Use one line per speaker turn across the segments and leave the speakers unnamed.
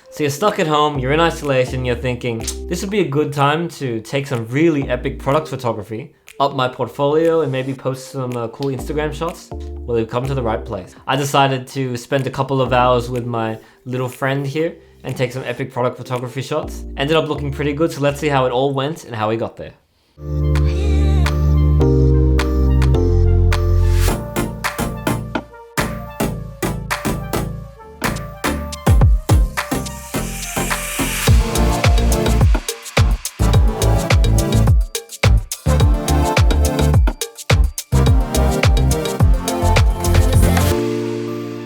So you're stuck at home, you're in isolation, you're thinking, this would be a good time to take some really epic product photography, up my portfolio, and maybe post some cool Instagram shots. Well, you've come to the right place. I decided to spend a couple of hours with my little friend here and take some epic product photography shots. Ended up looking pretty good, so let's see how it all went and how we got there.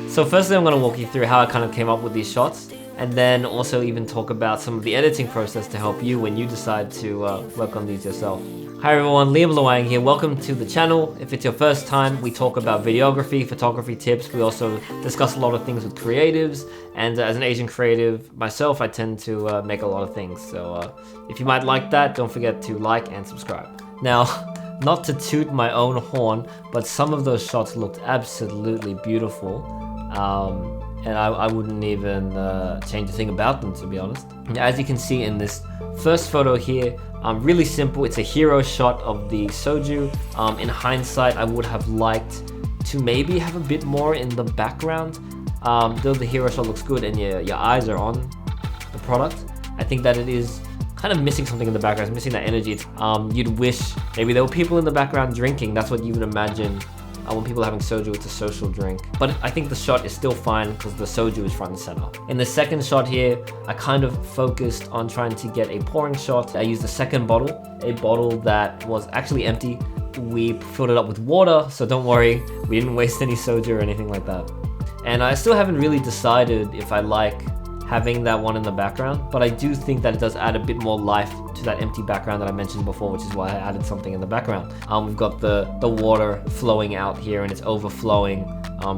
So firstly, I'm going to walk you through how I kind of came up with these shots, and then also even talk about some of the editing process to help you when you decide to work on these yourself. Hi everyone, Luang here. Welcome to the channel. If it's your first time, we talk about videography, photography tips. We also discuss a lot of things with creatives, and as an Asian creative myself, I tend to make a lot of things. So if you might like that, don't forget to like and subscribe. Now, not to toot my own horn, but some of those shots looked absolutely beautiful. And I wouldn't even change a thing about them, to be honest. As you can see in this first photo here, really simple. It's a hero shot of the Soju. In hindsight, I would have liked to maybe have a bit more in the background. Though the hero shot looks good and your eyes are on the product, I think that it is kind of missing something in the background. It's missing that energy. You'd wish maybe there were people in the background drinking. That's what you would imagine. When people are having soju, it's a social drink. But I think the shot is still fine because the soju is front and center. In the second shot here, I kind of focused on trying to get a pouring shot. I used a second bottle, a bottle that was actually empty. We filled it up with water, so don't worry, we didn't waste any soju or anything like that. And I still haven't really decided if I like having that one in the background, but I do think that it does add a bit more life to that empty background that I mentioned before, which is why I added something in the background. We've got the water flowing out here, and it's overflowing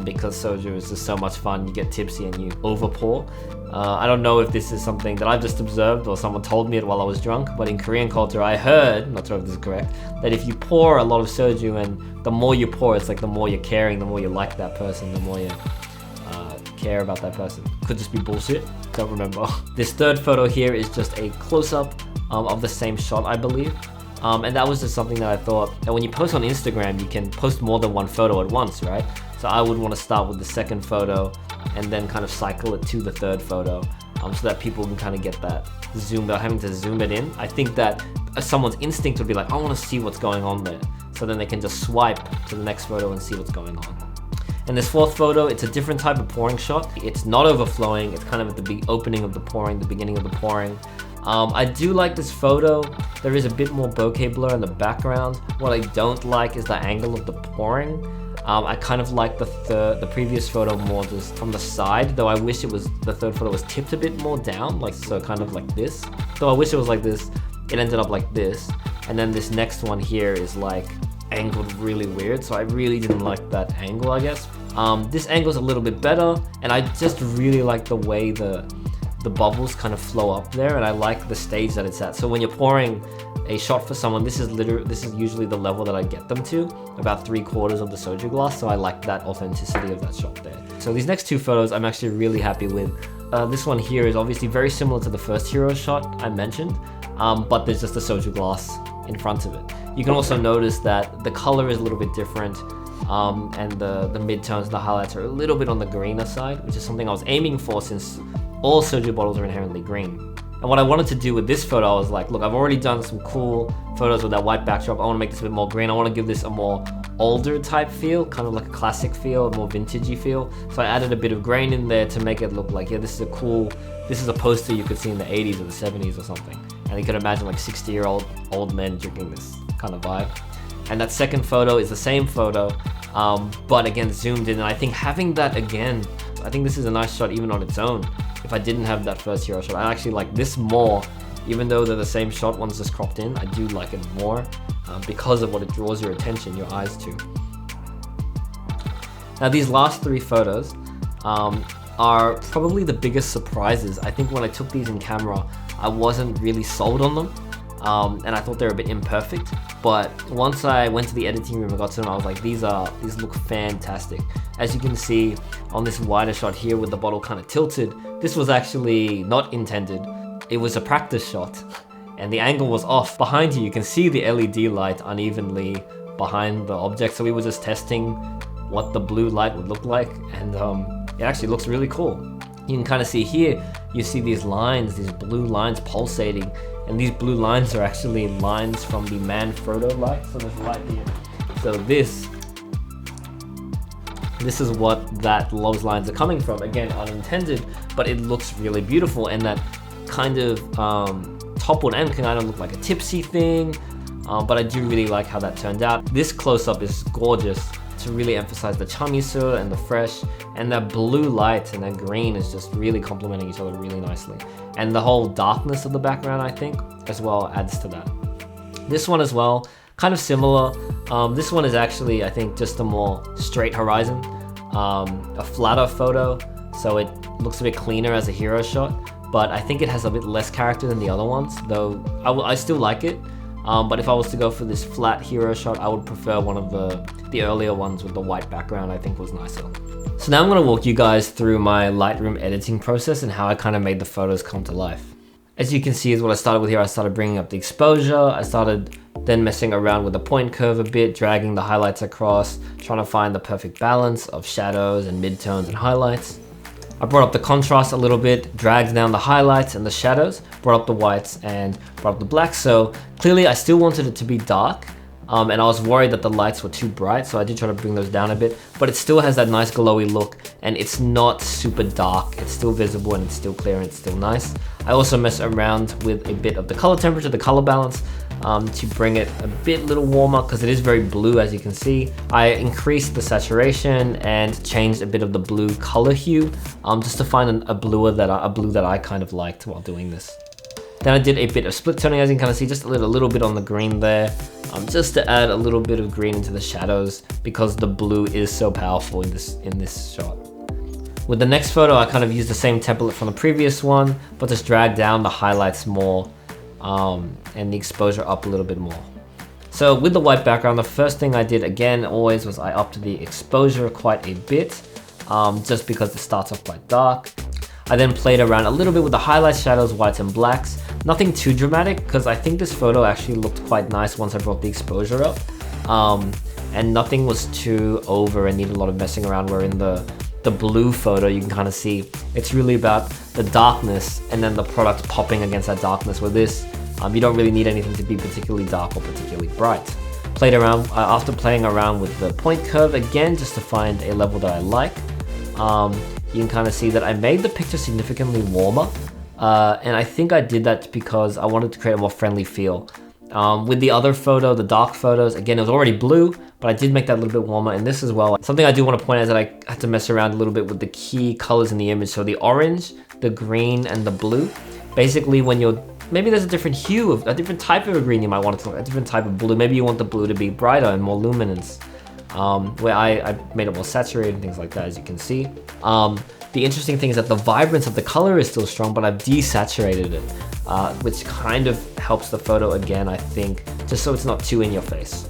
because soju is just so much fun. You get tipsy and you overpour. I don't know if this is something that I've just observed or someone told me it while I was drunk, but in Korean culture I heard, I'm not sure if this is correct, that if you pour a lot of soju, and the more you pour, it's like the more you're caring, the more you like that person, the more you care about that person. Could just be bullshit, don't remember. This third photo here is just a close-up of the same shot, I believe. And that was just something that I thought that when you post on Instagram, you can post more than one photo at once, right? So I would want to start with the second photo and then kind of cycle it to the third photo so that people can kind of get that zoom without having to zoom it in. I think that someone's instinct would be like, I want to see what's going on there. So then they can just swipe to the next photo and see what's going on. And this fourth photo, it's a different type of pouring shot. It's not overflowing. It's kind of at the opening of the pouring, the beginning of the pouring. I do like this photo. There is a bit more bokeh blur in the background. What I don't like is the angle of the pouring. I kind of like the previous photo more just from the side, though I wish the third photo was tipped a bit more down, like so, kind of like this. Though I wish it was like this, it ended up like this. And then this next one here is like angled really weird, so I really didn't like that angle, I guess. This angle's a little bit better, and I just really like the way the bubbles kind of flow up there, and I like the stage that it's at. So when you're pouring a shot for someone, this is usually the level that I get them to, about 3/4 of the soju glass, so I like that authenticity of that shot there. So these next two photos I'm actually really happy with. This one here is obviously very similar to the first hero shot I mentioned, but there's just a soju glass in front of it. You can also notice that the color is a little bit different, and the midtones, the highlights are a little bit on the greener side, which is something I was aiming for since all soju bottles are inherently green. And what I wanted to do with this photo, I was like, look, I've already done some cool photos with that white backdrop. I want to make this a bit more green. I want to give this a more older type feel, kind of like a classic feel, a more vintagey feel. So I added a bit of grain in there to make it look like, yeah, this is a poster you could see in the 80s or the 70s or something. And you could imagine like 60-year-old old men drinking this kind of vibe. And that second photo is the same photo, but again, zoomed in. And I think having that again, I think this is a nice shot even on its own. If I didn't have that first hero shot, I actually like this more, even though they're the same shot, one's just cropped in. I do like it more because of what it draws your attention, your eyes to. Now these last three photos are probably the biggest surprises. I think when I took these in camera, I wasn't really sold on them. And I thought they were a bit imperfect, but once I went to the editing room and got to them, I was like, these look fantastic. As you can see on this wider shot here with the bottle kind of tilted, this was actually not intended. It was a practice shot and the angle was off. Behind you can see the LED light unevenly behind the object, so we were just testing what the blue light would look like, and it actually looks really cool. You can kind of see here, you see these lines, these blue lines pulsating, and these blue lines are actually lines from the Manfrotto light. So there's a light here. So this is what those lines are coming from. Again, unintended, but it looks really beautiful, and that kind of toppled end can kind of look like a tipsy thing, but I do really like how that turned out. This close-up is gorgeous to really emphasize the chamisu and the fresh, and that blue light and that green is just really complementing each other really nicely. And the whole darkness of the background, I think, as well adds to that. This one as well, kind of similar. This one is actually, I think, just a more straight horizon, a flatter photo, so it looks a bit cleaner as a hero shot, but I think it has a bit less character than the other ones, though I still like it. But if I was to go for this flat hero shot, I would prefer one of the earlier ones with the white background. I think was nicer. So now I'm going to walk you guys through my Lightroom editing process and how I kind of made the photos come to life. As you can see is what I started with here. I started bringing up the exposure. I started then messing around with the point curve a bit, dragging the highlights across, trying to find the perfect balance of shadows and midtones and highlights. I brought up the contrast a little bit, dragged down the highlights and the shadows, brought up the whites and brought up the blacks. So clearly I still wanted it to be dark, and I was worried that the lights were too bright, so I did try to bring those down a bit, but it still has that nice glowy look, and it's not super dark. It's still visible and it's still clear and it's still nice. I also messed around with a bit of the color temperature, the color balance, to bring it a little warmer, because it is very blue, as you can see. I increased the saturation and changed a bit of the blue color hue, just to find a blue that I kind of liked while doing this. Then I did a bit of split toning, as you can kind of see, just a little bit on the green there, just to add a little bit of green into the shadows, because the blue is so powerful in this shot. With the next photo, I kind of used the same template from the previous one, but just dragged down the highlights more, and the exposure up a little bit more. So with the white background, the first thing I did again always was I upped the exposure quite a bit, just because it starts off quite dark. I then played around a little bit with the highlights, shadows, whites and blacks. Nothing too dramatic, because I think this photo actually looked quite nice once I brought the exposure up. And nothing was too over and needed a lot of messing around, where in the blue photo you can kind of see it's really about the darkness and then the product popping against that darkness. With this, you don't really need anything to be particularly dark or particularly bright. Played around, after playing around with the point curve again, just to find a level that I like. You can kind of see that I made the picture significantly warmer, and I think I did that because I wanted to create a more friendly feel. With the other photo, the dark photos, again, it was already blue, but I did make that a little bit warmer in this as well. Something I do want to point out is that I had to mess around a little bit with the key colors in the image. So the orange, the green, and the blue. Basically, when maybe there's a different hue, a different type of a green you might want it to look, a different type of blue. Maybe you want the blue to be brighter and more luminance. Where I made it more saturated and things like that, as you can see. The interesting thing is that the vibrance of the color is still strong, but I've desaturated it, which kind of helps the photo again, I think, just so it's not too in your face.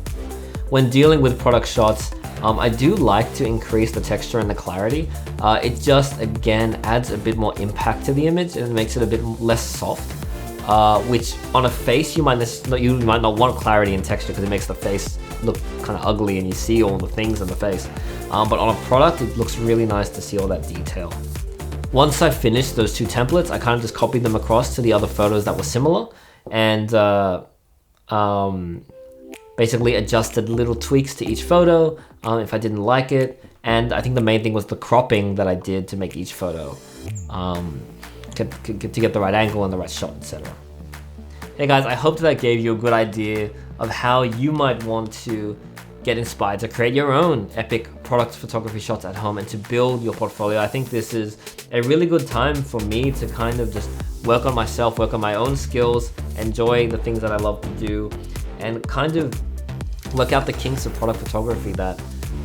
When dealing with product shots, I do like to increase the texture and the clarity. It just, again, adds a bit more impact to the image and makes it a bit less soft, which on a face, you might not want clarity and texture because it makes the face look kind of ugly and you see all the things in the face. But on a product, it looks really nice to see all that detail. Once I finished those two templates, I kind of just copied them across to the other photos that were similar, and basically adjusted little tweaks to each photo if I didn't like it. And I think the main thing was the cropping that I did to make each photo to get the right angle and the right shot, etc. Hey guys, I hope that gave you a good idea of how you might want to get inspired to create your own epic product photography shots at home and to build your portfolio. I think this is a really good time for me to kind of just work on myself, work on my own skills, enjoy the things that I love to do, and kind of work out the kinks of product photography that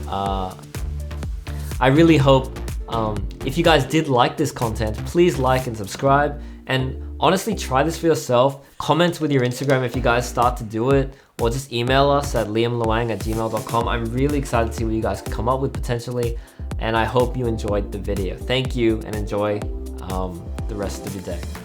I really hope if you guys did like this content, please like and subscribe, and honestly try this for yourself. Comment with your Instagram if you guys start to do it, or just email us at liamluang@gmail.com. I'm really excited to see what you guys can come up with potentially, and I hope you enjoyed the video. Thank you and enjoy the rest of your day.